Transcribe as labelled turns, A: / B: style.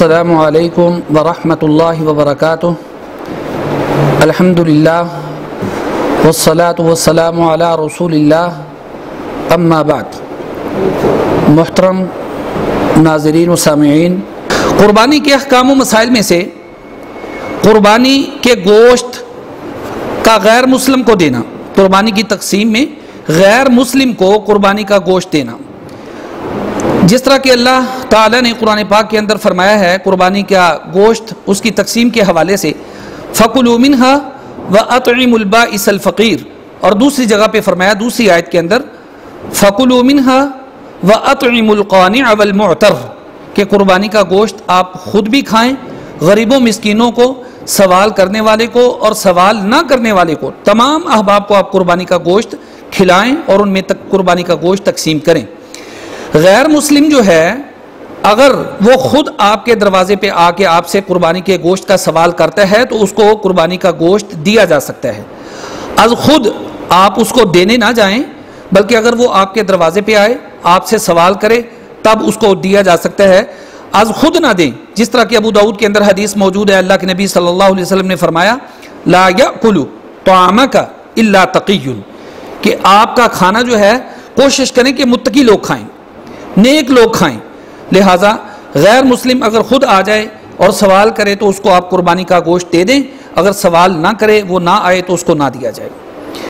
A: अस्सलामु अलैकुम वरहमतुल्लाहि वबरकातुहू। अल्हम्दुलिल्लाह वस्सलातु वस्सलामु अला रसूलिल्लाह, अम्मा बाद। मुहतरम नाज़रीन व सामिईन, क़ुरबानी के अहकाम व मसाइल में से क़ुरबानी के गोश्त का गैर मुस्लिम को देना, क़ुरबानी की तकसीम में गैर मुस्लिम को क़ुरबानी का गोश्त देना। जिस तरह कि अल्लाह ताला ने कुरान पाक के अंदर फरमाया है क़ुरबानी का गोश्त उसकी तकसीम के हवाले से, फ़कुलू मिन्हा व अतइमुल बाइसल फ़क़ीर, और दूसरी जगह पे फरमाया दूसरी आयत के अंदर फ़कुलू मिन्हा व अतइमुल क़ानिअ वल मुअतर, कि क़ुरबानी का गोश्त आप ख़ुद भी खाएँ, गरीबों मिस्कीनों को, सवाल करने वाले को और सवाल ना करने वाले को, तमाम अहबाब को आप क़ुरबानी का गोश्त खिलाएँ और उनमें तक क़ुरबानी का गोश्त तकसीम करें। गैर मुस्लिम जो है, अगर वो खुद आपके दरवाजे पे आके आपसे कुर्बानी के गोश्त का सवाल करता है तो उसको कुर्बानी का गोश्त दिया जा सकता है। आज खुद आप उसको देने ना जाएं, बल्कि अगर वो आपके दरवाजे पे आए, आपसे सवाल करे, तब उसको दिया जा सकता है। आज खुद ना दें, जिस तरह कि अबू दाऊद के अंदर हदीस मौजूद है, अल्लाह के नबी सल्लल्लाहु अलैहि वसल्लम ने फरमाया, ला याकुलु तआमका इल्ला तक़ियुन, कि आपका खाना जो है कोशिश करें कि मुत्तकी लोग खाएं, नेक लोग खाएं। लिहाजा गैर मुस्लिम अगर खुद आ जाए और सवाल करे तो उसको आप कुर्बानी का गोश्त दे दें, अगर सवाल ना करे, वो ना आए, तो उसको ना दिया जाए।